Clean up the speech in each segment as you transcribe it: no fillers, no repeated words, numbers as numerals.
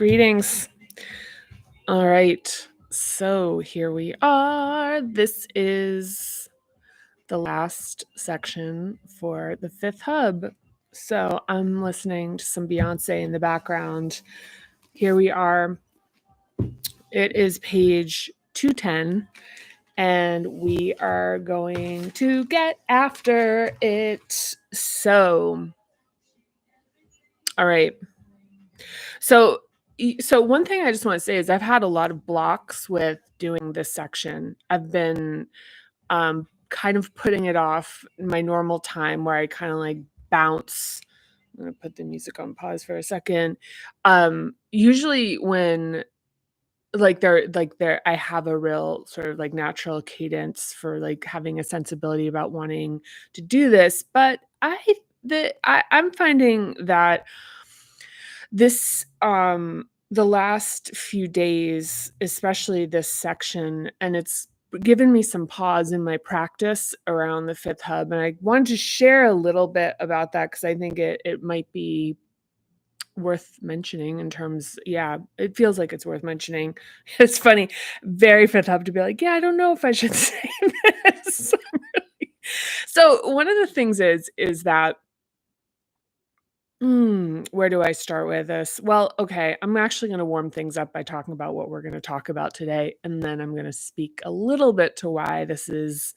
Greetings. All right. So here we are. This is the last section for the fifth hub. So I'm listening to some Beyonce in the background. Here we are. It is page 210, and we are going to get after it. So, all right. So one thing I just want to say is I've had a lot of blocks with doing this section. I've been kind of putting it off my normal time where I kind of like bounce. I'm going to put the music on pause for a second. Usually when I have a real sort of like natural cadence for like having a sensibility about wanting to do this, but I'm finding that this the last few days, especially this section, and it's given me some pause in my practice around the fifth hub, and I wanted to share a little bit about that because I think it might be worth mentioning in terms. Yeah, it feels like it's worth mentioning. It's funny, very fifth hub to be like, yeah, I don't know if I should say this. So one of the things is that where do I start with this? Well, okay, I'm actually going to warm things up by talking about what we're going to talk about today, and then I'm going to speak a little bit to why this is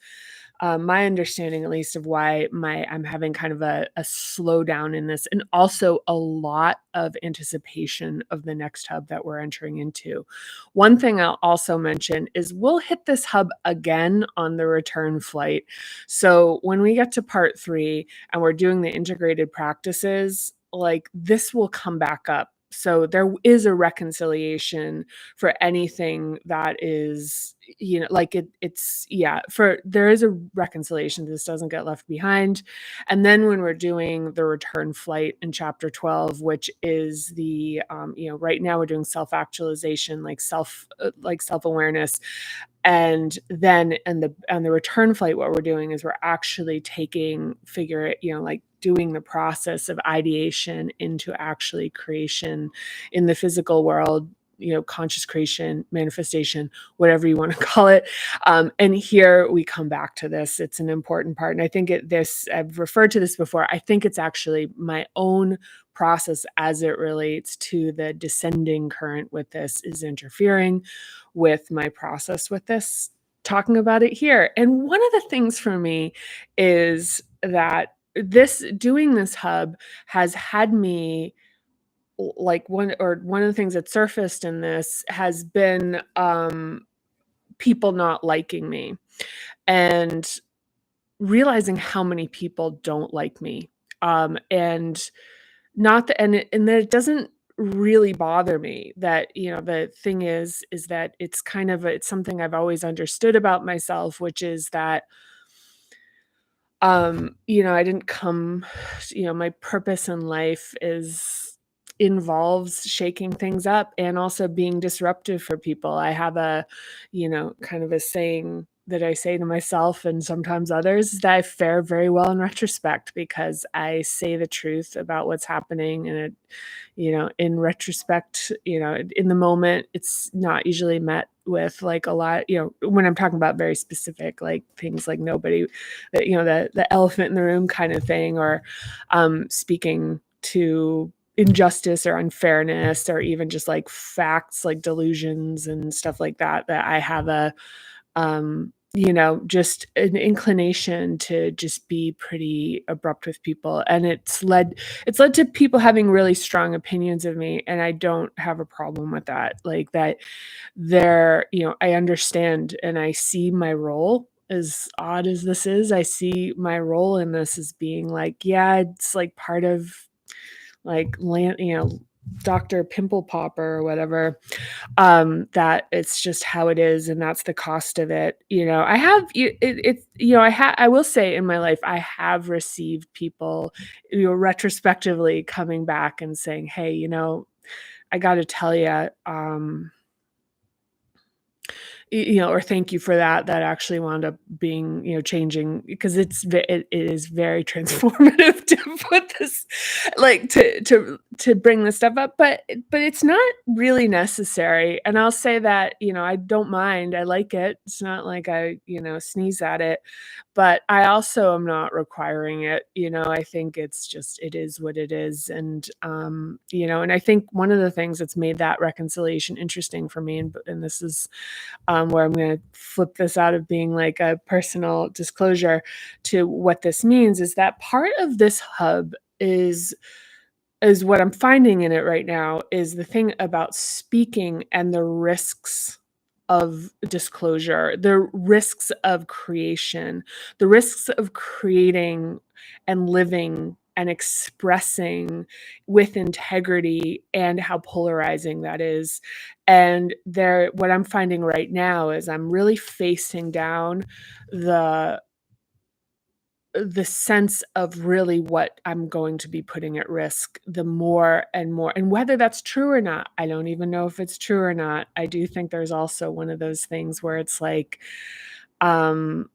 my understanding, at least, of why I'm having kind of a slowdown in this, and also a lot of anticipation of the next hub that we're entering into. One thing I'll also mention is we'll hit this hub again on the return flight. So when we get to part 3 and we're doing the integrated practices, like this will come back up. So there is a reconciliation for anything that is, like there is a reconciliation. This doesn't get left behind. And then when we're doing the return flight in chapter 12, which is the, right now we're doing self-actualization, like self-awareness. And then on the return flight, what we're doing is we're actually doing the process of ideation into actually creation in the physical world, conscious creation, manifestation, whatever you want to call it. And here we come back to this. It's an important part. And I think I've referred to this before. I think it's actually my own process as it relates to the descending current with this is interfering with my process with this, talking about it here. And one of the things for me is that doing this hub has had me, like, one of the things that surfaced in this has been people not liking me and realizing how many people don't like me. And not that, and that it doesn't really bother me. That, the thing is that it's kind of it's something I've always understood about myself, which is that I didn't come, my purpose in life involves shaking things up and also being disruptive for people. I have kind of a saying that I say to myself and sometimes others, that I fare very well in retrospect because I say the truth about what's happening. And in retrospect, in the moment, it's not usually met with like a lot, when I'm talking about very specific, like things like nobody, the elephant in the room kind of thing, or speaking to injustice or unfairness, or even just like facts, like delusions and stuff like that I have just an inclination to just be pretty abrupt with people. And it's led to people having really strong opinions of me. And I don't have a problem with that. Like that I understand and I see my role, as odd as this is. I see my role in this as being like, yeah, it's like part of like land, Dr. Pimple Popper or whatever, that it's just how it is, and that's the cost of it. I will say in my life, I have received people, retrospectively coming back and saying, hey, I got to tell you, or thank you for that. That actually wound up being, changing because it is very transformative to put this, like to bring this stuff up, but it's not really necessary. And I'll say that, I don't mind. I like it. It's not like I, sneeze at it, but I also am not requiring it. I think it is what it is. And I think one of the things that's made that reconciliation interesting for me, and this is where I'm going to flip this out of being like a personal disclosure to what this means, is that part of this hub is what I'm finding in it right now is the thing about speaking and the risks of disclosure, the risks of creation, the risks of creating and living and expressing with integrity, and how polarizing that is. And what I'm finding right now is I'm really facing down the the sense of really what I'm going to be putting at risk the more and more. And whether that's true or not, I don't even know if it's true or not. I do think there's also one of those things where it's like, um,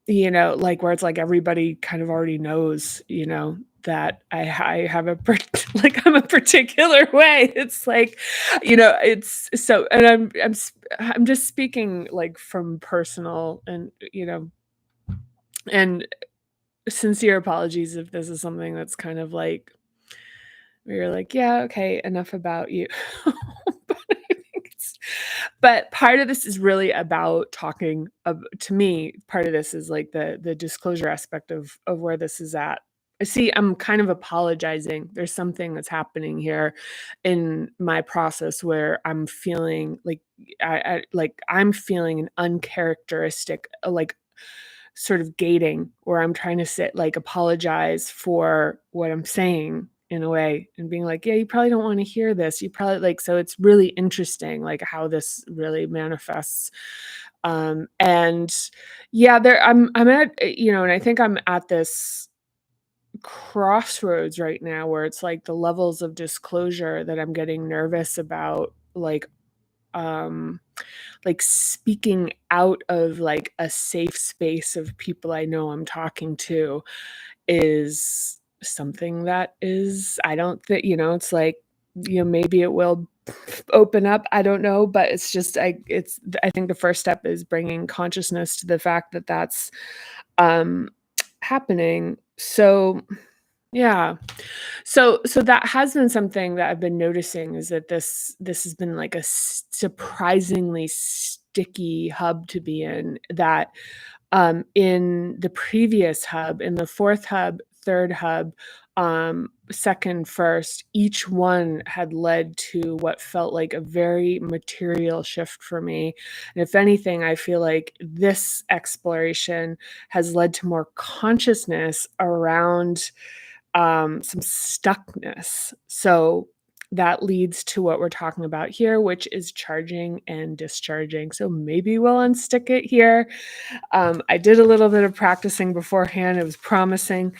like where it's like everybody kind of already knows, that I have like I'm a particular way. It's like, it's so, and I'm just speaking like from personal and sincere apologies if this is something that's kind of like where you're like, "Yeah, okay, enough about you." But I think but part of this is really about talking to me, part of this is like the disclosure aspect of where this is at. See, I'm kind of apologizing. There's something that's happening here in my process where I'm feeling like I'm feeling an uncharacteristic, like sort of gating where I'm trying to apologize for what I'm saying in a way and being like, yeah, you probably don't want to hear this. You probably so it's really interesting, like how this really manifests. And yeah, I'm at, and I think I'm at this crossroads right now where it's like the levels of disclosure that I'm getting nervous about, um speaking out of like a safe space of people I know I'm talking to is something that is, I don't think, it's like, maybe it will open up, I don't know, but it's just I think the first step is bringing consciousness to the fact that that's um happening. So yeah, so that has been something that I've been noticing, is that this has been like a surprisingly sticky hub to be in. That in the previous hub, in the fourth hub, third hub, second, first, each one had led to what felt like a very material shift for me. And if anything, I feel like this exploration has led to more consciousness around some stuckness. So that leads to what we're talking about here, which is charging and discharging. So maybe we'll unstick it here. I did a little bit of practicing beforehand. It was promising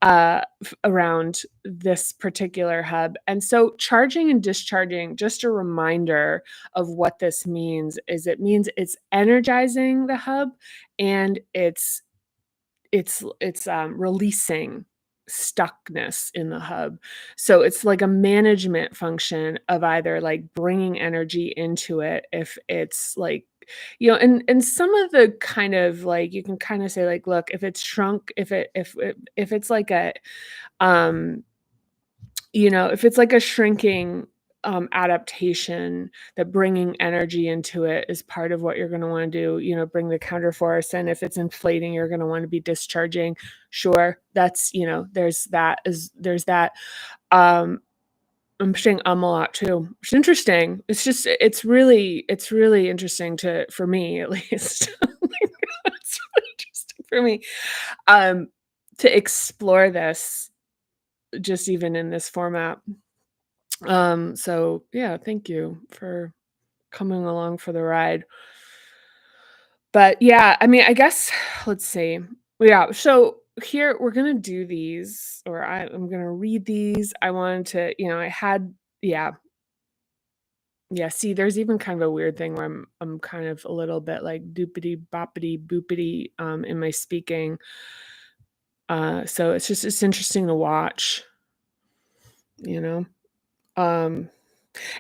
around this particular hub. And so charging and discharging, just a reminder of what this means, is it means it's energizing the hub, and it's releasing stuckness in the hub. So it's like a management function of either like bringing energy into it, if it's like, and some of the kind of like, you can kind of say like, look, if it's shrunk, if it's like a um if it's like a shrinking adaptation, that bringing energy into it is part of what you're going to want to do, bring the counterforce. And if it's inflating, you're going to want to be discharging. Sure. That's, there's that. Um, I'm saying a lot too. It's interesting. It's really interesting for me at least. It's really interesting for me um, to explore this just even in this format. So yeah, thank you for coming along for the ride. But yeah, I mean, I guess let's see. Yeah, so here we're gonna do these, or I'm gonna read these. I wanted to, I had, yeah, Yeah, see, there's even kind of a weird thing where I'm kind of a little bit like doopity boppity boopity in my speaking. So it's interesting to watch, you know. Um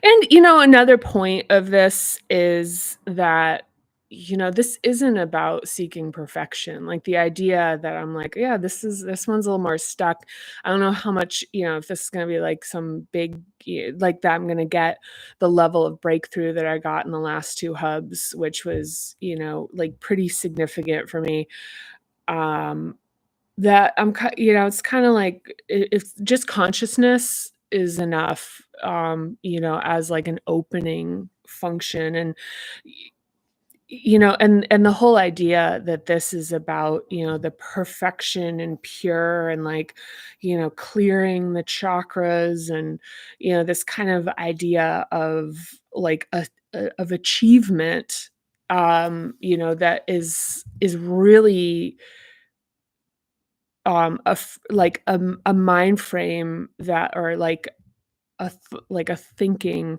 And, another point of this is that, this isn't about seeking perfection. Like the idea that I'm like, yeah, this one's a little more stuck. I don't know how much, if this is going to be like some big, like that, I'm going to get the level of breakthrough that I got in the last two hubs, which was, like pretty significant for me. Um, that it's kinda like if just consciousness is enough, as like an opening function and y and the whole idea that this is about, the perfection and pure and like, clearing the chakras and, this kind of idea of like of achievement, that is really like a mind frame that or like like a thinking.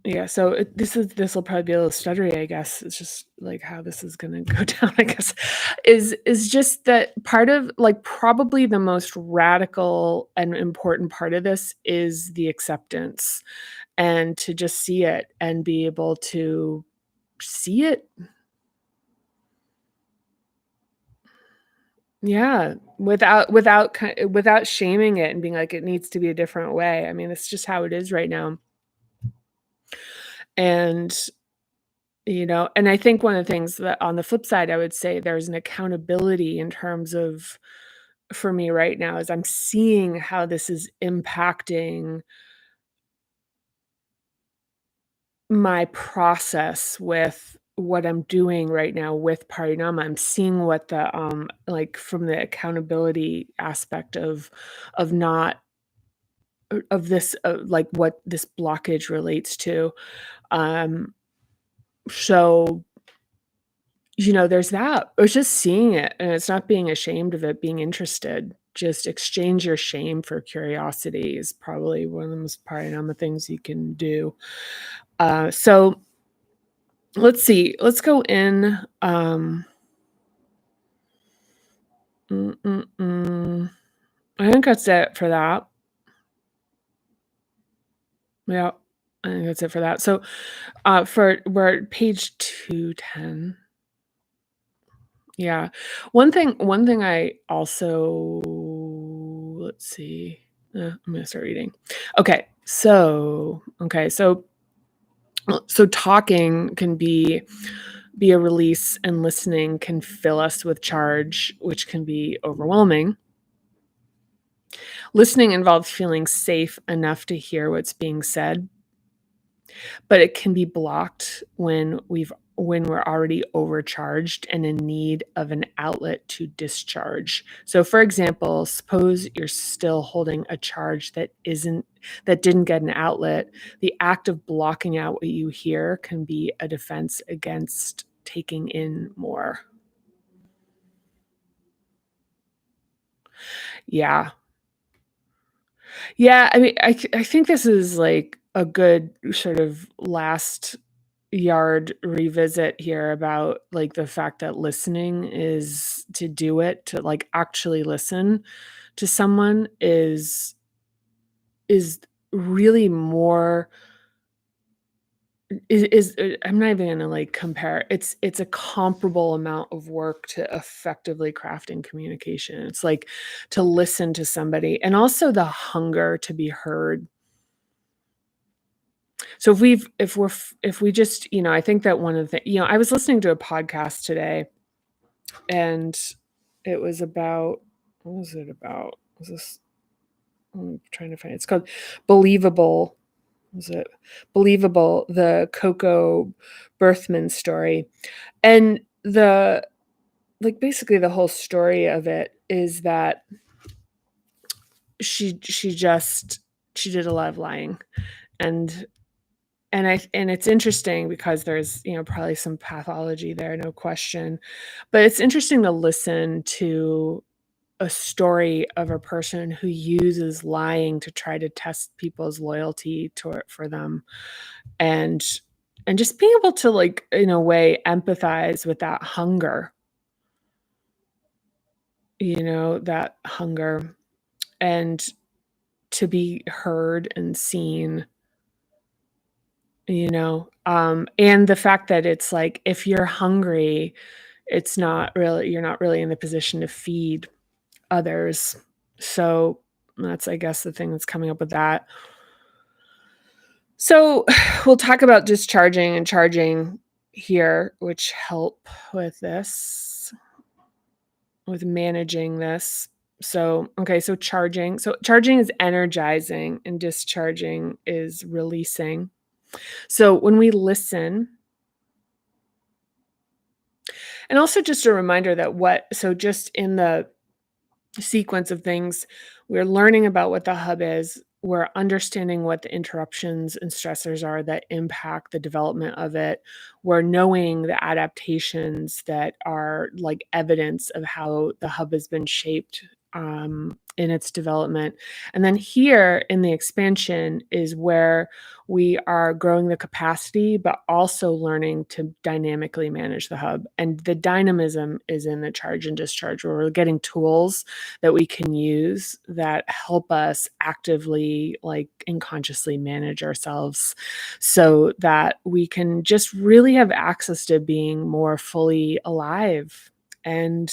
Yeah, so this will probably be a little stuttery, I guess. It's just like how this is gonna go down, I guess, is just that part of like probably the most radical and important part of this is the acceptance and to just see it and be able to see it. Yeah, without shaming it and being like, "It needs to be a different way." I mean, it's just how it is right now, and, and I think one of the things that on the flip side, I would say there's an accountability in terms of for me right now, is I'm seeing how this is impacting my process with what I'm doing right now with Parinama. I'm seeing what the, like, from the accountability aspect of not of this, like, what this blockage relates to. Um, so, there's that. It's just seeing it, and it's not being ashamed of it, being interested. Just exchange your shame for curiosity is probably one of the most Parinama things you can do. So let's see. Let's go in. Mm, mm, mm. I think that's it for that. Yeah, I think that's it for that. So, for we're at page 210. Yeah. One thing I also let's see. I'm gonna start reading. So talking can be a release and listening can fill us with charge, which can be overwhelming. Listening involves feeling safe enough to hear what's being said, but it can be blocked when we're already overcharged and in need of an outlet to discharge. So for example, suppose you're still holding a charge that didn't get an outlet. The act of blocking out what you hear can be a defense against taking in more. Yeah. Yeah, I mean, I think this is like a good sort of last yard revisit here about like the fact that listening is to do it, to like actually listen to someone is really more I'm not even gonna like compare. It's a comparable amount of work to effectively crafting communication. It's like to listen to somebody and also the hunger to be heard. So if we just, I think that one of the, I was listening to a podcast today and it was about, what was it about? Was this, I'm trying to find it. It's called Believable. Was it Believable? The Coco Birthman story. And basically the whole story of it is that she did a lot of lying and and it's interesting because there's, probably some pathology there, no question. But it's interesting to listen to a story of a person who uses lying to try to test people's loyalty for them, and just being able to, like, in a way, empathize with that hunger, that hunger, and to be heard and seen, and the fact that it's like, if you're hungry, you're not really in the position to feed others. So that's, I guess, the thing that's coming up with that. So we'll talk about discharging and charging here, which help with this, with managing this. So, okay, so charging. So charging is energizing and discharging is releasing. So when we listen, and also just a reminder that just in the sequence of things, we're learning about what the hub is. We're understanding what the interruptions and stressors are that impact the development of it. We're knowing the adaptations that are like evidence of how the hub has been shaped in its development. And then here in the expansion is where we are growing the capacity, but also learning to dynamically manage the hub. And the dynamism is in the charge and discharge, where we're getting tools that we can use that help us actively, like, and consciously manage ourselves, so that we can just really have access to being more fully alive. And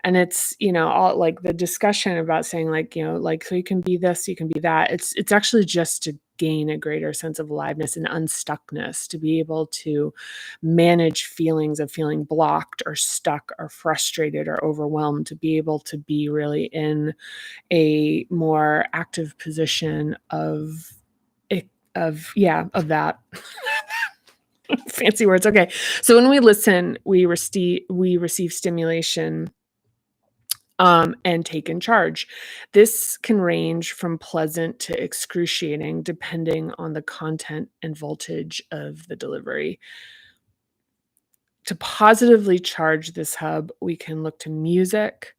it's, all like the discussion about saying, like, like, so you can be this, you can be that. It's actually just to gain a greater sense of aliveness and unstuckness, to be able to manage feelings of feeling blocked or stuck or frustrated or overwhelmed, to be able to be really in a more active position of that. Fancy words. Okay. So when we listen, we receive stimulation, and take in charge. This can range from pleasant to excruciating, depending on the content and voltage of the delivery. To positively charge this hub, we can look to music,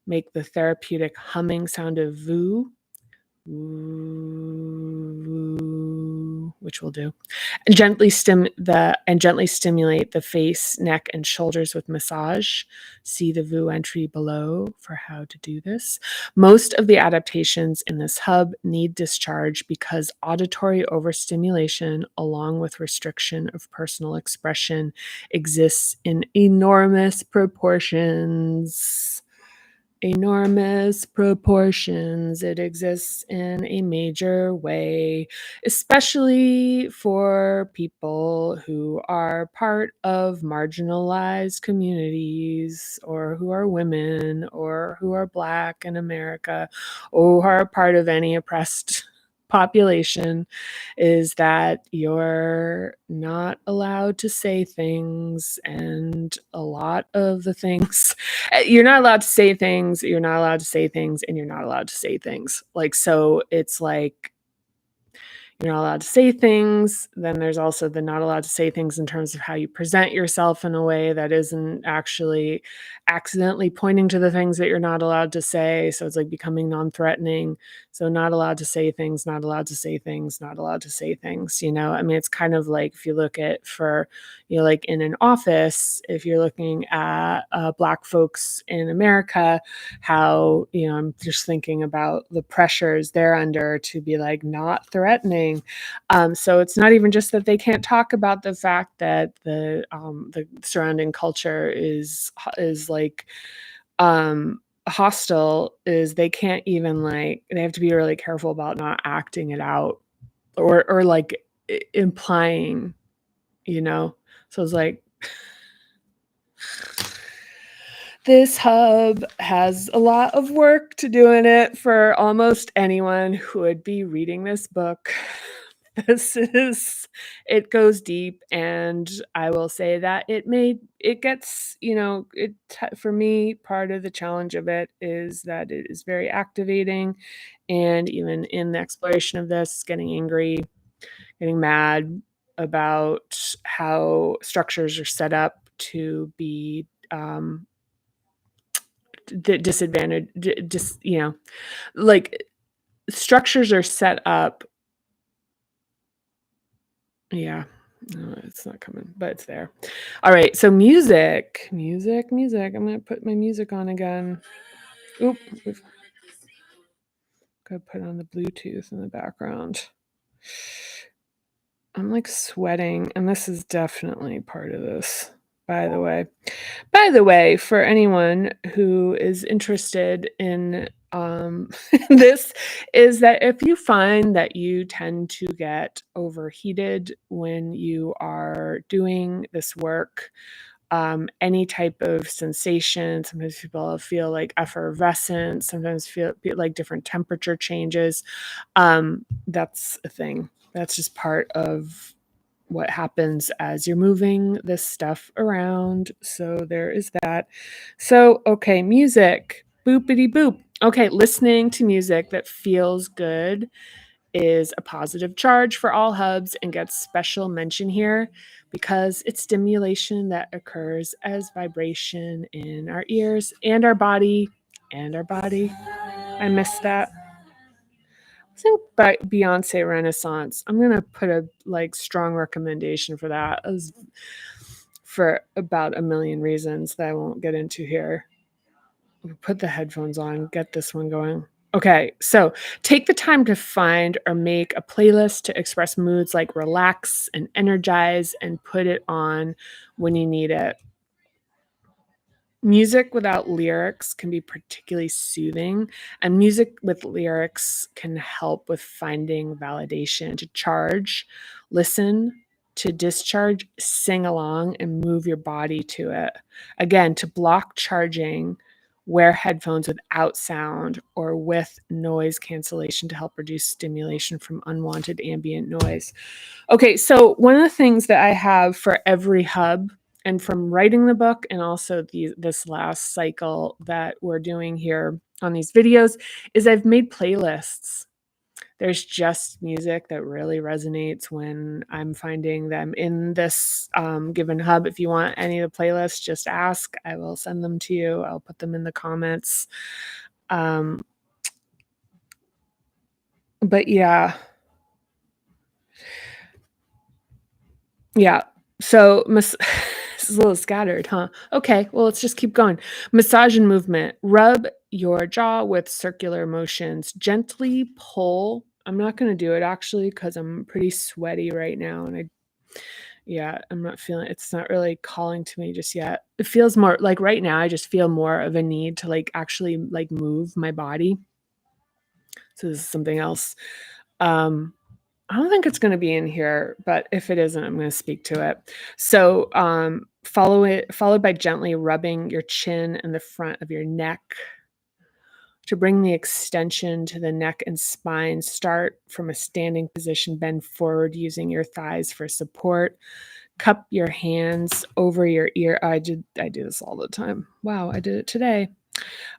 make the therapeutic humming sound of VOO, which we'll do, and gently stimulate the face, neck, and shoulders with massage. See the VOO entry below for how to do this. Most of the adaptations in this hub need discharge because auditory overstimulation, along with restriction of personal expression, exists in enormous proportions. It exists in a major way, especially for people who are part of marginalized communities, or who are women, or who are Black in America, or who are part of any oppressed population, is that you're not allowed to say things, and a lot of the things you're not allowed to say things, you're not allowed to say things, and you're not allowed to say things. Like, so it's like, you're not allowed to say things. Then there's also the not allowed to say things in terms of how you present yourself in a way that isn't actually accidentally pointing to the things that you're not allowed to say. So it's like becoming non-threatening. So not allowed to say things, not allowed to say things, not allowed to say things. I mean, it's kind of like, if you look at like in an office, if you're looking at Black folks in America, how, I'm just thinking about the pressures they're under to be like not threatening. So it's not even just that they can't talk about the fact that the surrounding culture is like hostile, is they can't even, like, they have to be really careful about not acting it out, or like implying, so it's like, this hub has a lot of work to do in it for almost anyone who would be reading this book. It goes deep, and I will say that it gets, for me, part of the challenge of it is that it is very activating. And even in the exploration of this, getting angry, getting mad about how structures are set up to be disadvantage, just, like structures are set up. Yeah. No, it's not coming, but it's there. All right. So music. I'm going to put my music on again. Oop. We've got to put on the Bluetooth in the background. I'm like sweating, and this is definitely part of this, by the way. By the way, for anyone who is interested in this, is that if you find that you tend to get overheated when you are doing this work, any type of sensation, sometimes people feel like effervescence, sometimes feel like different temperature changes. That's a thing. That's just part of what happens as you're moving this stuff around. So there is that. So, okay, music. Boopity boop. Okay, listening to music that feels good is a positive charge for all hubs and gets special mention here because it's stimulation that occurs as vibration in our ears and our body. I missed that. I think by Beyonce Renaissance. I'm gonna put a strong recommendation for that for about a million reasons that I won't get into here. Put the headphones on, get this one going. Okay, so take the time to find or make a playlist to express moods like relax and energize, and put it on when you need it. Music without lyrics can be particularly soothing, and music with lyrics can help with finding validation. To charge, listen, to discharge, sing along, and move your body to it. Again, to block charging, wear headphones without sound or with noise cancellation to help reduce stimulation from unwanted ambient noise. Okay, so one of the things that I have for every hub, and from writing the book and also this last cycle that we're doing here on these videos, is I've made playlists. There's just music that really resonates when I'm finding them in this given hub. If you want any of the playlists, just ask. I will send them to you. I'll put them in the comments. But yeah. Yeah. So this is a little scattered, huh? Okay, well, let's just keep going. Massage and movement. Rub your jaw with circular motions. Gently pull. I'm not going to do it actually because I'm pretty sweaty right now, and I'm not feeling it's not really calling to me just yet. It feels more like right now I just feel more of a need to actually move my body. So this is something else. I don't think it's going to be in here, but if it isn't, I'm going to speak to it. So followed by gently rubbing your chin and the front of your neck to bring the extension to the neck and spine. Start from a standing position, bend forward using your thighs for support. Cup your hands over your ear. I do this all the time. Wow, I did it today.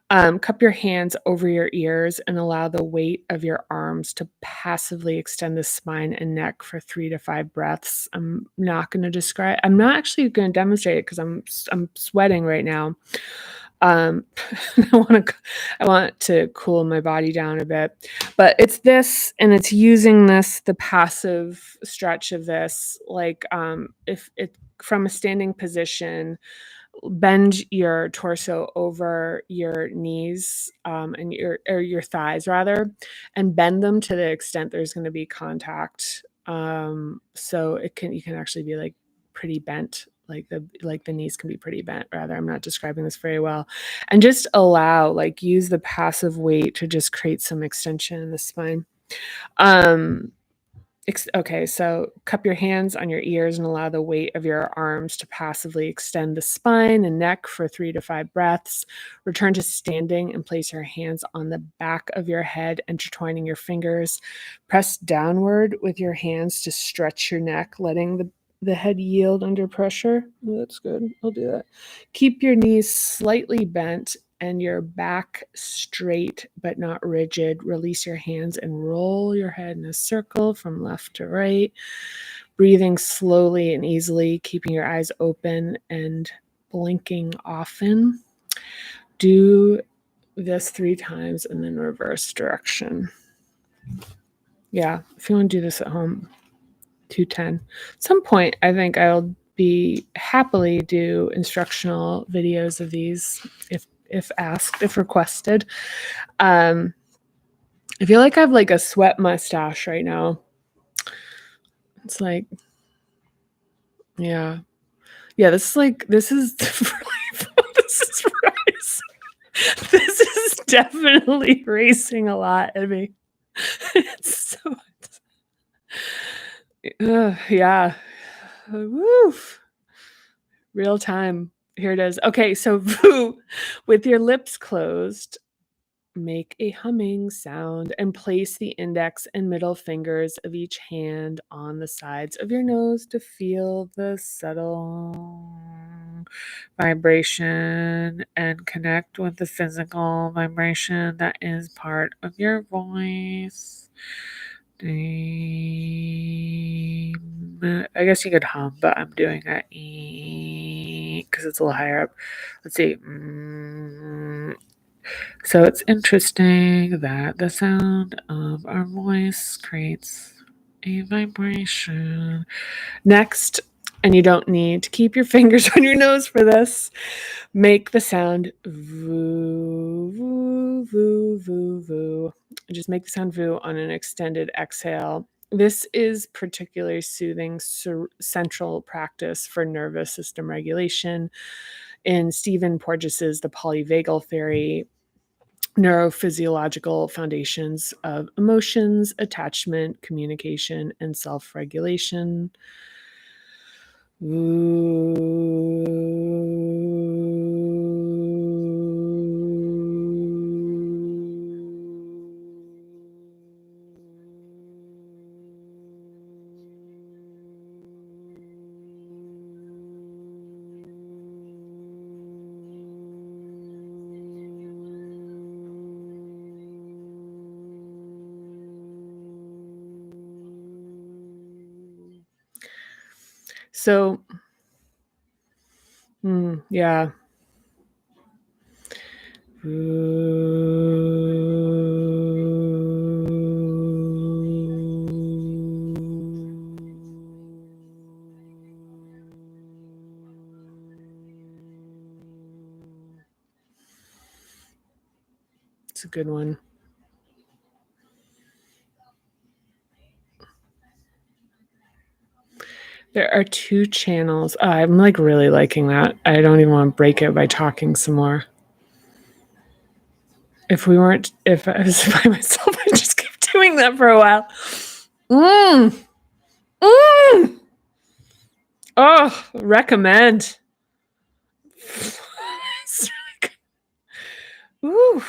Cup your hands over your ears and allow the weight of your arms to passively extend the spine and neck for 3 to 5 breaths. I'm not actually going to demonstrate it because I'm sweating right now. I want to cool my body down a bit, but it's this, and it's using the passive stretch of this, if it from a standing position. Bend your torso over your knees, and your thighs rather, and bend them to the extent there's going to be contact. So you can actually be pretty bent, the knees can be pretty bent rather. I'm not describing this very well. And just use the passive weight to just create some extension in the spine. Okay, so cup your hands on your ears and allow the weight of your arms to passively extend the spine and neck for 3 to 5 breaths. Return to standing and place your hands on the back of your head, intertwining your fingers. Press downward with your hands to stretch your neck, letting the head yield under pressure. Oh, that's good. I'll do that. Keep your knees slightly bent and your back straight but not rigid. Release your hands and roll your head in a circle from left to right, breathing slowly and easily, keeping your eyes open and blinking often. do this 3 times and then reverse direction. Yeah, if you want to do this at home, 210. At some point, I think I'll be happily do instructional videos of these if asked, if requested. I feel like I have like a sweat mustache right now. It's like, yeah. Yeah, this is this is racing. This is definitely racing a lot at me. It's so yeah. Woof. Real time. Here it is. Okay, so with your lips closed, make a humming sound and place the index and middle fingers of each hand on the sides of your nose to feel the subtle vibration and connect with the physical vibration that is part of your voice. I guess you could hum, but I'm doing a E because it's a little higher up. Let's see. So it's interesting that the sound of our voice creates a vibration. Next, and you don't need to keep your fingers on your nose for this, make the sound voo, voo, voo, voo, voo. Just make the sound voo on an extended exhale. This is particularly soothing central practice for nervous system regulation. In Stephen Porges's The Polyvagal Theory, neurophysiological foundations of emotions, attachment, communication, and self-regulation. So, yeah. It's a good one. There are 2 channels. I'm like really liking that. I don't even want to break it by talking some more. If I was by myself, I'd just keep doing that for a while. Oh, recommend. Ooh,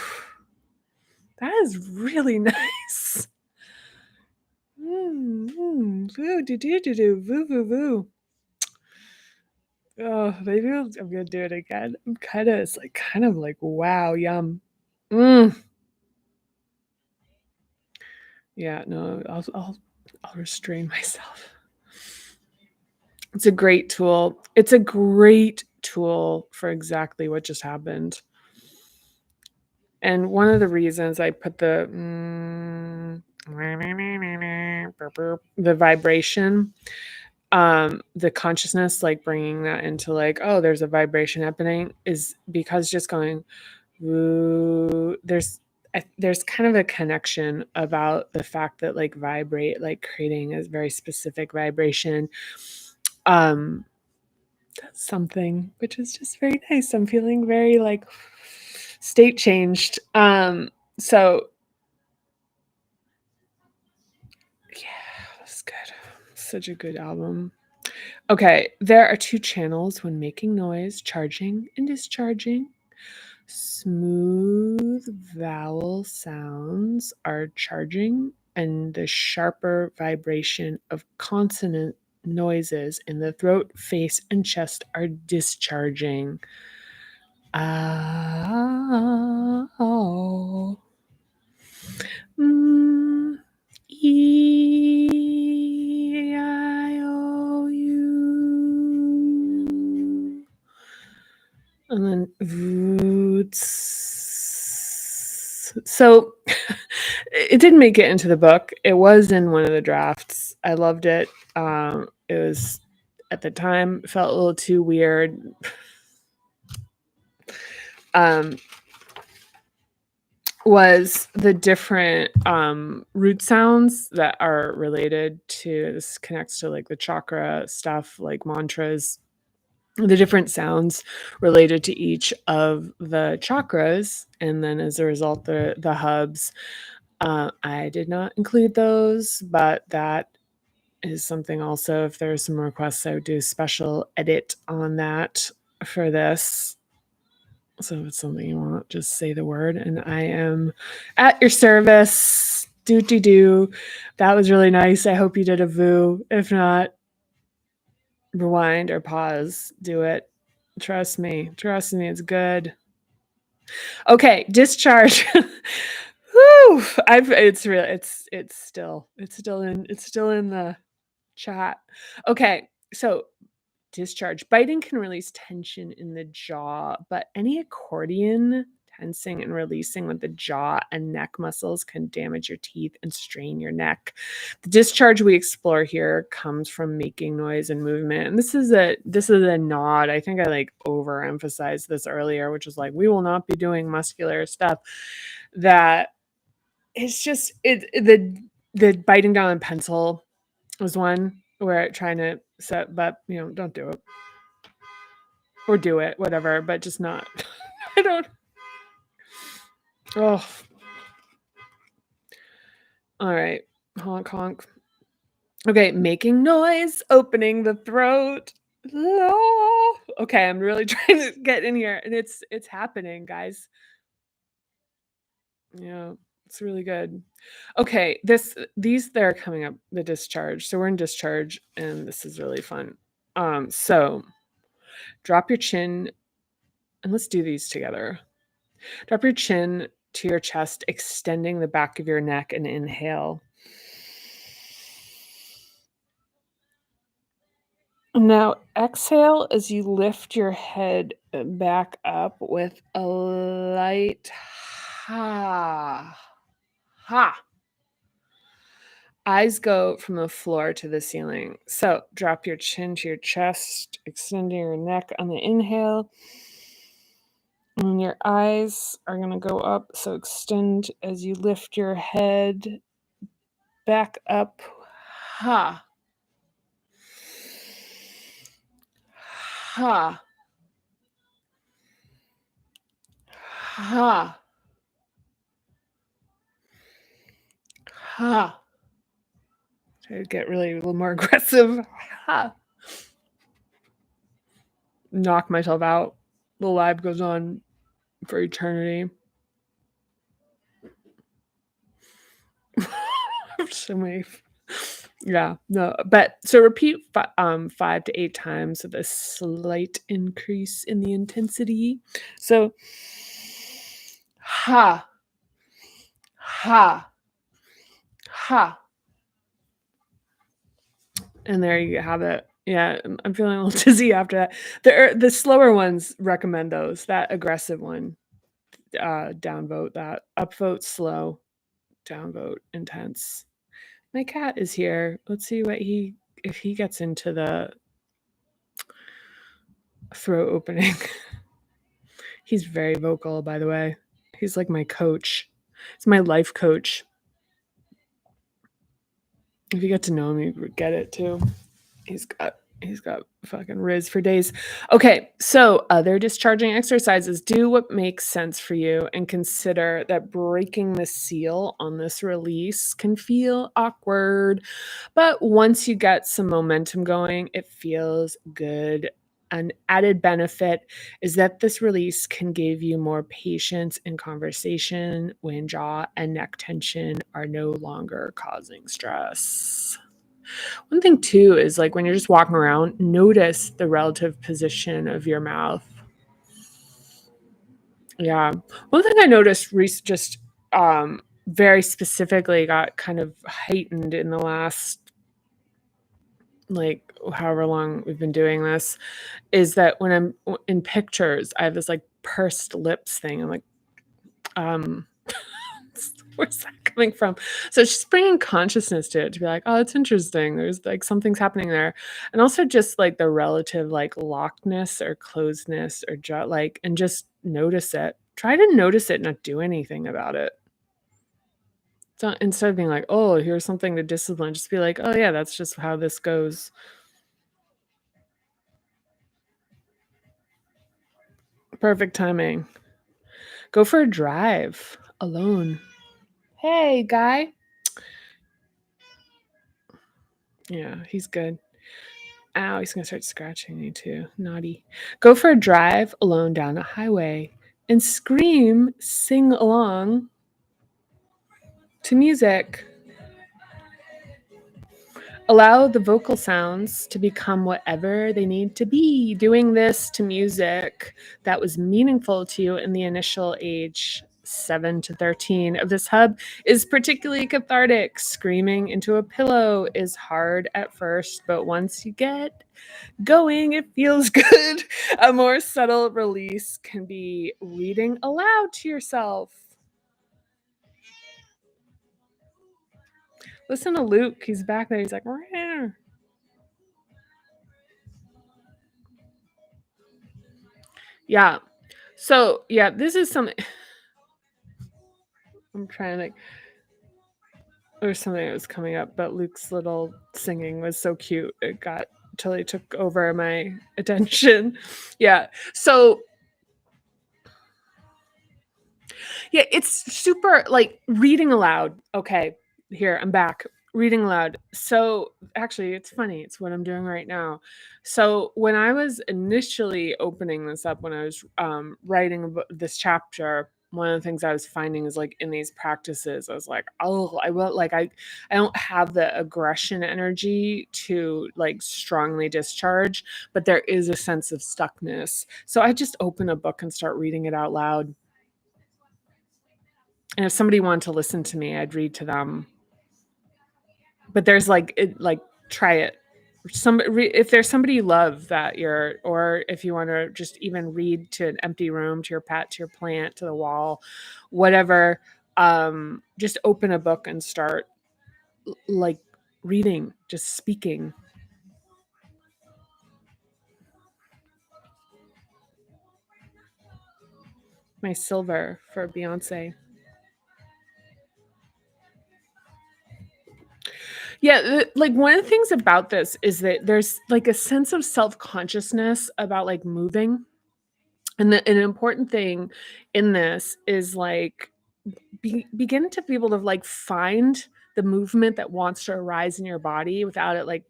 that is really nice. Voo, do, do, do, do, voo, voo, voo. Oh, maybe I'm gonna do it again. It's like kind of like wow, yum. Yeah, no, I'll restrain myself. It's a great tool. It's a great tool for exactly what just happened. And one of the reasons I put the vibration, the consciousness, like bringing that into like, oh, there's a vibration happening, is because just going, woo, there's kind of a connection about the fact that like vibrate, like creating a very specific vibration. That's something which is just very nice. I'm feeling very like state changed. So yeah, that's good. Such a good album. Okay, there are 2 channels when making noise: charging and discharging. Smooth vowel sounds are charging, and the sharper vibration of consonant noises in the throat, face, and chest are discharging. Ah, oh. E, I, O, U. And then roots. So it didn't make it into the book. It was in one of the drafts. I loved it. It was at the time felt a little too weird. Was the different root sounds that are related to this connects to like the chakra stuff, like mantras, the different sounds related to each of the chakras, and then as a result the hubs. I did not include those, but that is something also, if there's some requests, I would do a special edit on that for this. So if it's something you want, just say the word and I am at your service. Do. That was really nice. I hope you did a VU. If not, rewind or pause. Do it. Trust me. Trust me. It's good. Okay, discharge. Whew. It's still in the chat. Okay, so discharge. Biting can release tension in the jaw, but any accordion tensing and releasing with the jaw and neck muscles can damage your teeth and strain your neck. The discharge we explore here comes from making noise and movement. And this is a nod. I think I like overemphasized this earlier, which is like we will not be doing muscular stuff. That it's just the biting down on pencil was one where trying to set, but don't do it. Or do it, whatever, but just not. I don't. Oh. All right. Honk, honk. Okay, making noise, opening the throat. Oh. Okay, I'm really trying to get in here, and it's happening, guys. Yeah, it's really good. Okay, they're coming up, the discharge. So we're in discharge, and this is really fun. So drop your chin, and let's do these together. Drop your chin to your chest, extending the back of your neck, and inhale. Now exhale as you lift your head back up with a light ha. Ha. Eyes go from the floor to the ceiling. So drop your chin to your chest, extending your neck on the inhale. And your eyes are going to go up. So extend as you lift your head back up. Ha. Ha. Ha. Ha. Try to get really a little more aggressive. Ha. Knock myself out. The live goes on for eternity. So many. Yeah, no, but so repeat 5 to 8 times with a slight increase in the intensity. So, ha, ha, ha. And there you have it. Yeah, I'm feeling a little dizzy after that. The slower ones recommend those. That aggressive one, downvote that. Upvote slow, downvote intense. My cat is here. Let's see if he gets into the throat opening. He's very vocal, by the way. He's like my coach. He's my life coach. If you get to know him, you get it too. He's got fucking riz for days. Okay, so other discharging exercises. Do what makes sense for you and consider that breaking the seal on this release can feel awkward, but once you get some momentum going, it feels good. An added benefit is that this release can give you more patience in conversation when jaw and neck tension are no longer causing stress. One thing too is like when you're just walking around, notice the relative position of your mouth. Yeah. One thing I noticed just very specifically got kind of heightened in the last like however long we've been doing this is that when I'm in pictures, I have this like pursed lips thing. I'm like, Where's that coming from? So it's just bringing consciousness to it to be like, oh, it's interesting. There's like something's happening there. And also just like the relative like lockedness or closedness or like, and just notice it. Try to notice it, not do anything about it. So instead of being like, oh, here's something to discipline, just be like, oh yeah, that's just how this goes. Perfect timing. Go for a drive alone. Hey, guy. Yeah, he's good. Ow, he's gonna start scratching me too. Naughty. Go for a drive alone down a highway and sing along to music. Allow the vocal sounds to become whatever they need to be. Doing this to music that was meaningful to you in the initial age 7 to 13 of this hub is particularly cathartic. Screaming into a pillow is hard at first, but once you get going, it feels good. A more subtle release can be reading aloud to yourself. Listen to Luke. He's back there. He's like, "Rah." Yeah. So, yeah, this is something I'm trying to, there's something that was coming up, but Luke's little singing was so cute. It got totally took over my attention. Yeah. So, yeah, it's super like reading aloud. Okay, here, I'm back. Reading aloud. So, actually, it's funny. It's what I'm doing right now. So, when I was initially opening this up, when I was writing this chapter, one of the things I was finding is like in these practices, I was like, oh, I will like I don't have the aggression energy to like strongly discharge, but there is a sense of stuckness. So I just open a book and start reading it out loud. And if somebody wanted to listen to me, I'd read to them. But there's like try it. If there's somebody you love that you're, or if you want to just even read to an empty room, to your pet, to your plant, to the wall, whatever, just open a book and start like reading, just speaking. My silver for Beyonce. Yeah, like one of the things about this is that there's like a sense of self-consciousness about like moving. And an important thing in this is like begin to be able to like find the movement that wants to arise in your body without it like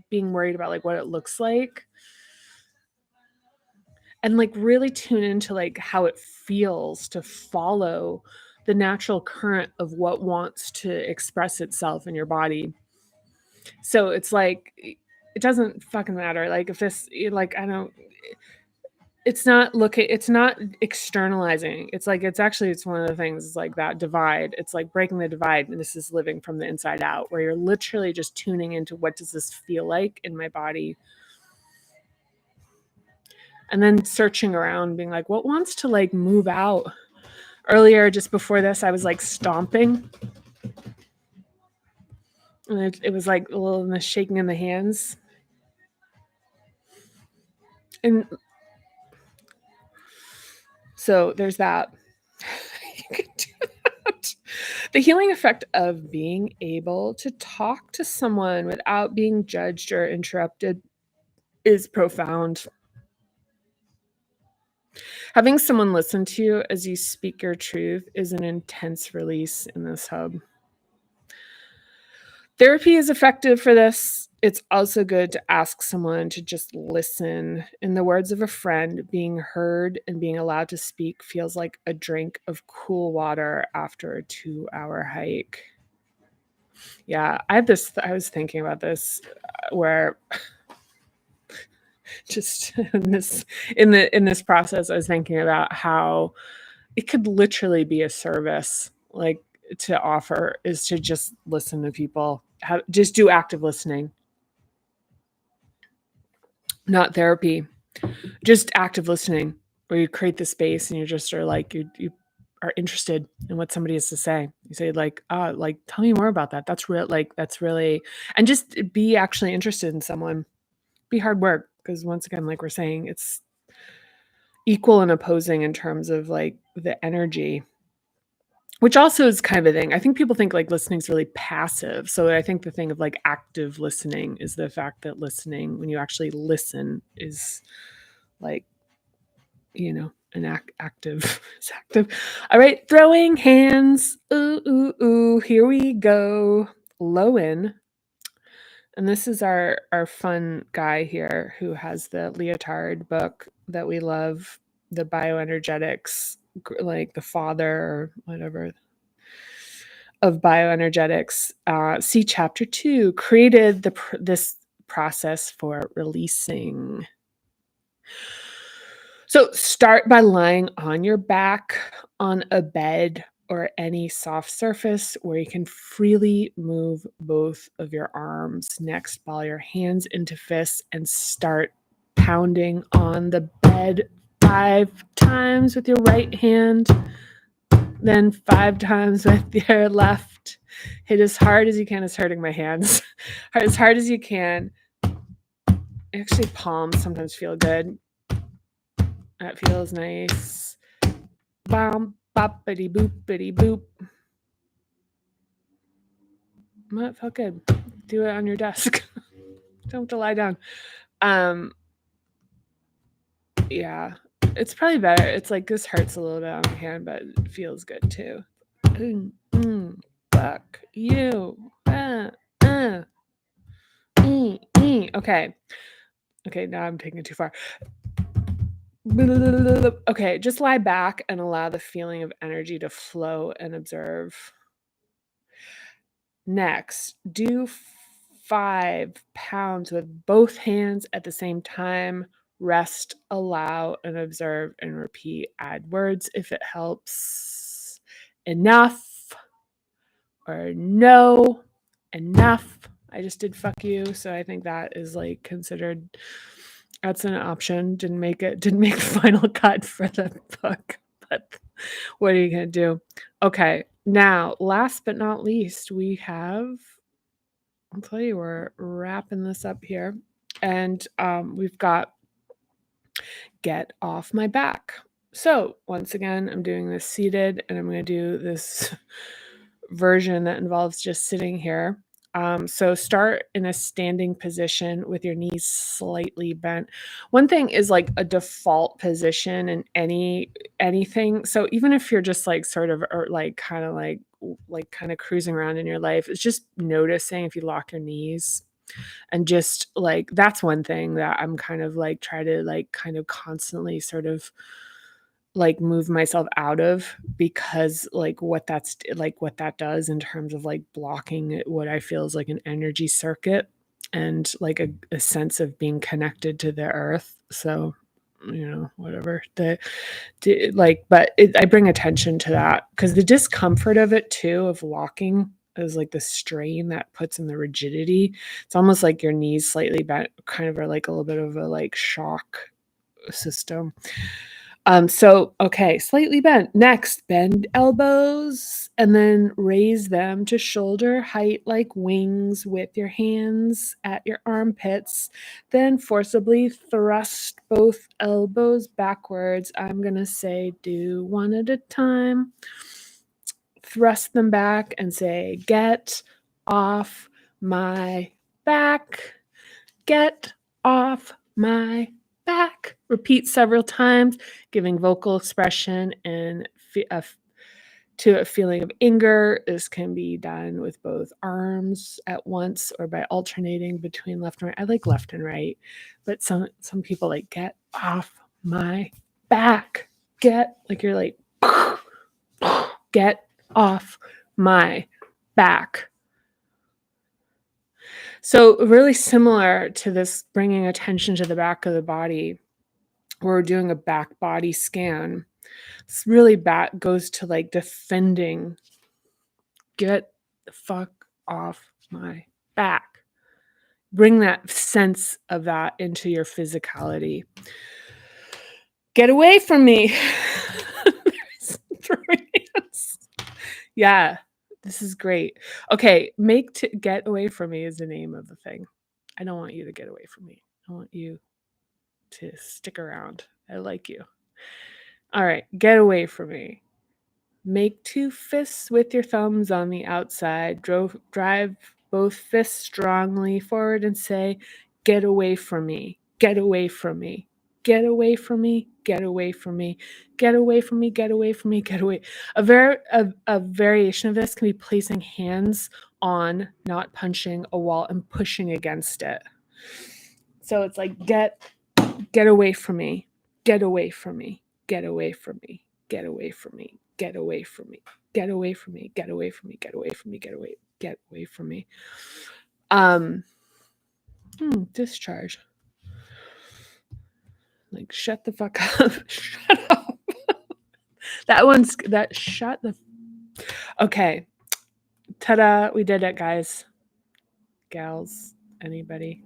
being worried about like what it looks like, and like really tune into like how it feels to follow the natural current of what wants to express itself in your body. So it's like it doesn't fucking matter like if this like I don't, it's not externalizing. It's like it's one of the things like that divide. It's like breaking the divide, and this is living from the inside out, where you're literally just tuning into what does this feel like in my body, and then searching around being like what wants to like move out. Earlier just before this I was like stomping, and it was like a little in the shaking in the hands, and so there's that. You can do that. The healing effect of being able to talk to someone without being judged or interrupted is profound. Having someone listen to you as you speak your truth is an intense release in this hub. Therapy is effective for this. It's also good to ask someone to just listen. In the words of a friend, being heard and being allowed to speak feels like a drink of cool water after a 2-hour hike. Yeah, I was thinking about this where just in this process I was thinking about how it could literally be a service like to offer is to just listen to people. Just do active listening. Not therapy. Just active listening where you create the space and you just are like you are interested in what somebody has to say. You say like, tell me more about that. That's real. Like, that's really, and just be actually interested in someone. Be hard work. Because once again, like we're saying, it's equal and opposing in terms of like the energy, which also is kind of a thing. I think people think like listening is really passive. So I think the thing of like active listening is the fact that listening, when you actually listen, is like, an active. It's active. All right, throwing hands. Ooh, ooh, ooh. Here we go. Lowen. And this is our fun guy here who has the leotard book that we love, the bioenergetics, like the father or whatever of bioenergetics. See chapter 2, created this process for releasing. So start by lying on your back on a bed or any soft surface where you can freely move both of your arms. Next, ball your hands into fists and start pounding on the bed 5 times with your right hand, then 5 times with your left. Hit as hard as you can. It's hurting my hands. As hard as you can. Actually, palms sometimes feel good. That feels nice. Bom, boppity boopity boop. That felt good. Do it on your desk. Don't have to lie down. Yeah, it's probably better. It's like this hurts a little bit on my hand, but it feels good too. Fuck you. Okay. Okay, now I'm taking it too far. Okay, just lie back and allow the feeling of energy to flow and observe. Next, do 5 pounds with both hands at the same time. Rest, allow, and observe and repeat. Add words if it helps. Enough or no, enough. I just did fuck you, so I think that is like considered, that's an option. Didn't make the final cut for the book, but what are you gonna do? Okay, now last but not least, we have, I'll tell you, we're wrapping this up here, and we've got get off my back. So once again, I'm doing this seated, and I'm going to do this version that involves just sitting here. So start in a standing position with your knees slightly bent. One thing is like a default position in anything. So even if you're just like sort of, or like kind of cruising around in your life, it's just noticing if you lock your knees. And just like, that's one thing that I'm kind of like try to like kind of constantly sort of like move myself out of, because like what that does in terms of like blocking what I feel is like an energy circuit and like a sense of being connected to the earth. So, whatever but I bring attention to that because the discomfort of it too, of walking, is like the strain that puts in the rigidity. It's almost like your knees slightly bent, kind of are like a little bit of a like shock system. So, okay, slightly bent. Next, bend elbows and then raise them to shoulder height like wings with your hands at your armpits. Then forcibly thrust both elbows backwards. I'm going to say do one at a time. Thrust them back and say, get off my back. Get off my back. Repeat several times, giving vocal expression and to a feeling of anger. This can be done with both arms at once or by alternating between left and right. I like left and right, but some people like get off my back. Get, like you're like, get off my back. So really similar to this bringing attention to the back of the body, we're doing a back body scan. It's really goes to like defending. Get the fuck off my back. Bring that sense of that into your physicality. Get away from me. Throwing Yeah, this is great. Okay, get away from me is the name of the thing. I don't want you to get away from me. I want you to stick around. I like you. All right, get away from me. Make two fists with your thumbs on the outside. Drive both fists strongly forward and say, "Get away from me. Get away from me. Get away from me. Get away from me. Get away from me. Get away from me. Get away." A variation of this can be placing hands on, not punching a wall and pushing against it. So it's like get away from me. Get away from me. Get away from me. Get away from me. Get away from me. Get away from me. Get away from me. Get away from me. Get away from me. Um discharge. Like shut the fuck up. Shut up. Shut the Okay. Ta-da, we did it, guys. Gals, anybody?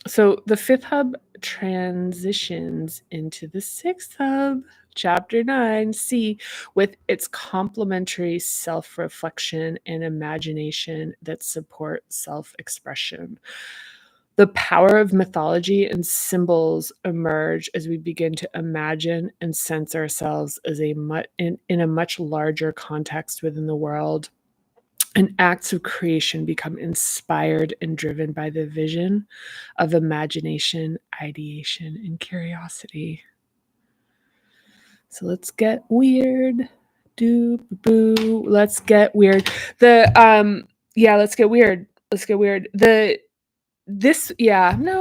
So the fifth hub transitions into the sixth hub, chapter 9, C, with its complementary self-reflection and imagination that support self-expression. The power of mythology and symbols emerge as we begin to imagine and sense ourselves as in a much larger context within the world. And acts of creation become inspired and driven by the vision of imagination, ideation, and curiosity. So let's get weird. Boo. Let's get weird. Let's get weird. No,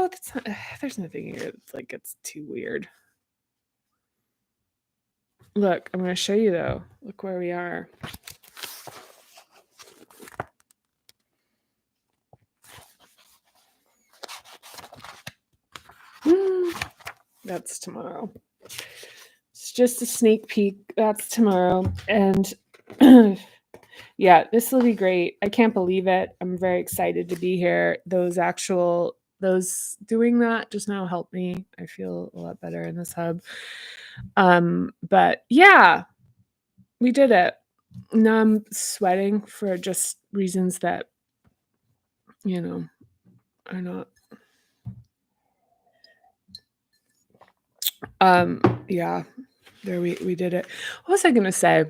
that's not, there's nothing here that's like it's too weird. Look, I'm going to show you though. Look where we are. That's tomorrow. It's just a sneak peek. That's tomorrow. And yeah, this will be great. I can't believe it. I'm very excited to be here. Those doing that just now helped me. I feel a lot better in this hub. But yeah, we did it. Now I'm sweating for just reasons that, are not. Yeah, there we did it. What was I gonna say?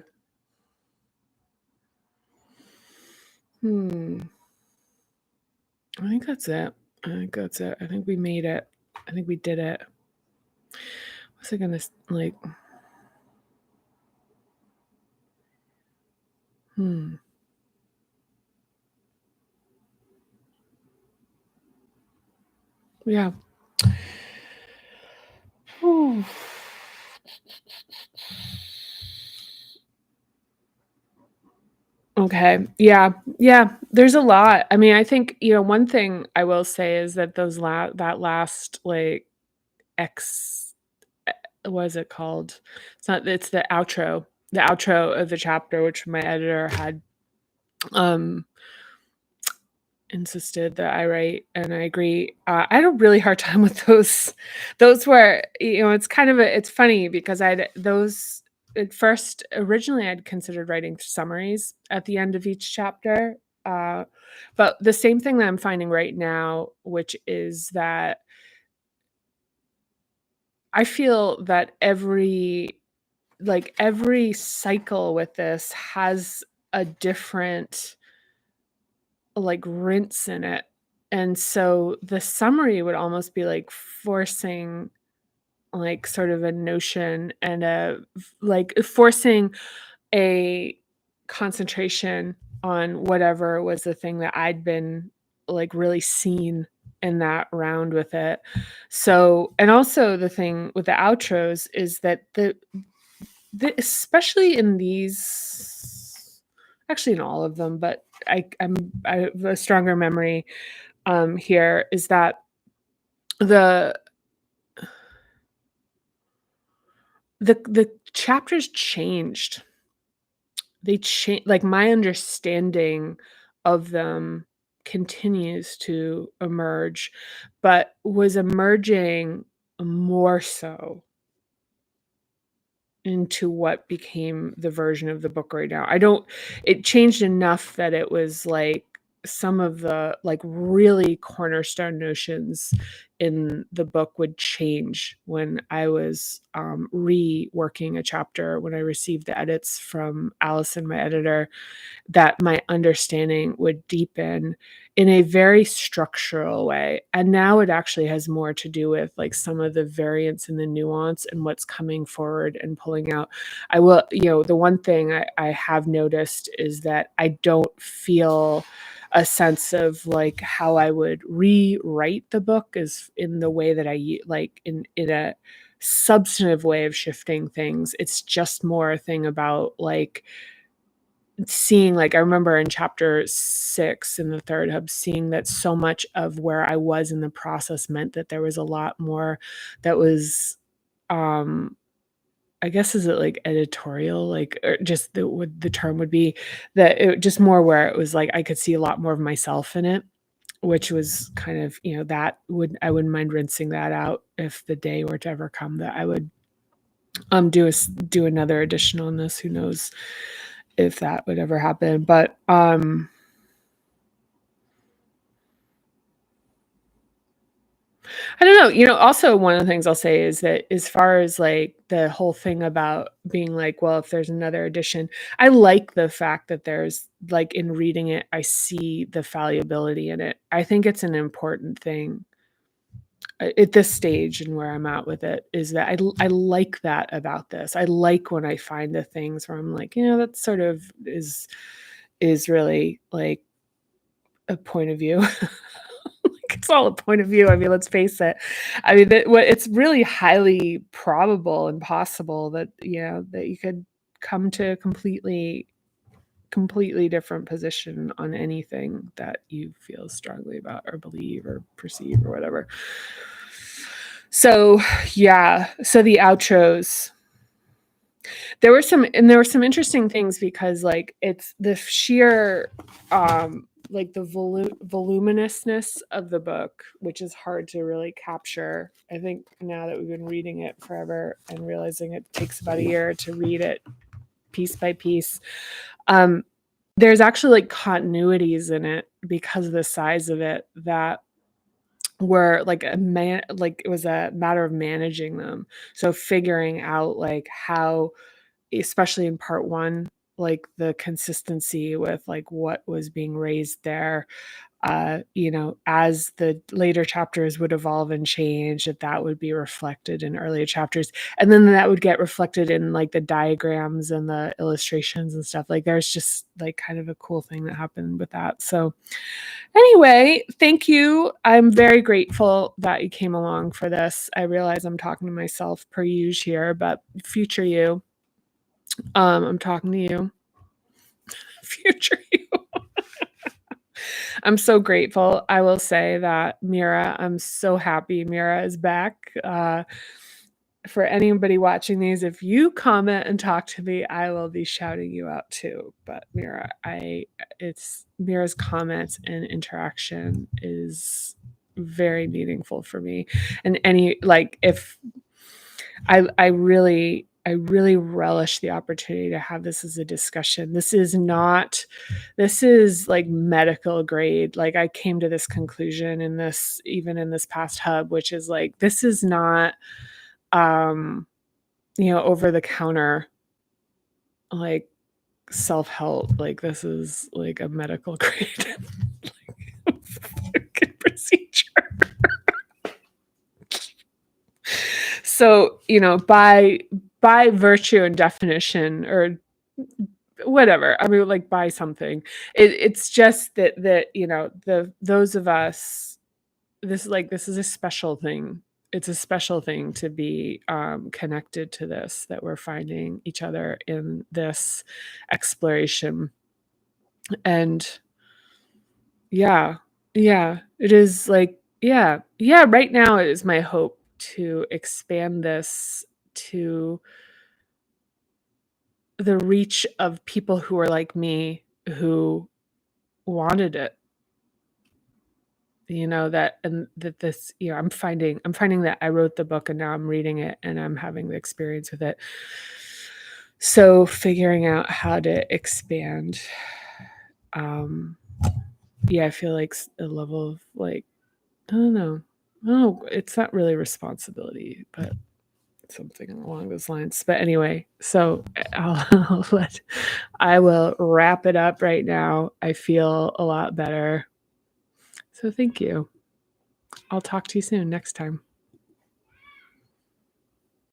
I think that's it. I think we made it. I think we did it. What's I gonna like? Yeah. Whew. Okay. Yeah. There's a lot. I mean, I think one thing I will say is that that last like X, what is it called? It's the outro. The outro of the chapter, which my editor had insisted that I write, and I agree. I had a really hard time with those. Those were, it's funny because at first, originally I'd considered writing summaries at the end of each chapter. But the same thing that I'm finding right now, which is that I feel that every cycle with this has a different like rinse in it. And so the summary would almost be like forcing like sort of a notion and forcing a concentration on whatever was the thing that I'd been like really seen in that round with it. So, and also the thing with the outros is that especially in these, actually in all of them, but I have a stronger memory here is that the chapters changed. They change, like my understanding of them continues to emerge, but was emerging more so into what became the version of the book right now. It changed enough that it was like some of the like really cornerstone notions in the book would change when I was reworking a chapter when I received the edits from Allison, my editor, that my understanding would deepen in a very structural way. And now it actually has more to do with like some of the variance and the nuance and what's coming forward and pulling out. I will, the one thing I have noticed is that I don't feel a sense of like how I would rewrite the book is in the way that like in a substantive way of shifting things. It's just more a thing about like seeing, like, I remember in chapter 6 in the third hub, seeing that so much of where I was in the process meant that there was a lot more that was, I guess, is it like editorial, like, or just the term would be that it just more where it was like I could see a lot more of myself in it, which was kind of, that I wouldn't mind rinsing that out if the day were to ever come that I would do another edition on this. Who knows if that would ever happen, but I don't know. Also one of the things I'll say is that as far as like the whole thing about being like, well, if there's another edition, I like the fact that there's like in reading it, I see the fallibility in it. I think it's an important thing at this stage and where I'm at with it is that I like that about this. I like when I find the things where I'm like, that sort of is really like a point of view. It's all a point of view. I mean, let's face it. I mean, it's really highly probable and possible that that you could come to a completely different position on anything that you feel strongly about or believe or perceive or whatever. So yeah, so the outros. There were some interesting things because like it's the sheer like the voluminousness of the book, which is hard to really capture. I think now that we've been reading it forever and realizing it takes about a year to read it piece by piece, there's actually like continuities in it because of the size of it that were like like it was a matter of managing them. So figuring out like how, especially in part 1, like the consistency with like what was being raised there, as the later chapters would evolve and change, that would be reflected in earlier chapters. And then that would get reflected in like the diagrams and the illustrations and stuff. Like there's just like kind of a cool thing that happened with that. So anyway, thank you. I'm very grateful that you came along for this. I realize I'm talking to myself per usual here, but future you, I'm talking to you. Future you. I'm so grateful. I will say that Mira, I'm so happy Mira is back. For anybody watching these, if you comment and talk to me, I will be shouting you out too. But Mira, it's Mira's comments and interaction is very meaningful for me. And if I really relish the opportunity to have this as a discussion. This is like medical grade. Like I came to this conclusion even in this past hub, which is like, this is not, over the counter, like self-help. Like this is like a medical grade like, procedure. So, by virtue and definition or whatever, I mean, like by something, it's just that those of us, this is a special thing. It's a special thing to be connected to this, that we're finding each other in this exploration. And yeah, it is like, right now it is my hope to expand this to the reach of people who are like me, who wanted it that this, I'm finding that I wrote the book and now I'm reading it and I'm having the experience with it. So figuring out how to expand, I feel like a level of like, I don't know. Oh, it's not really responsibility, but something along those lines. But anyway, so I will wrap it up right now. I feel a lot better. So thank you. I'll talk to you soon next time.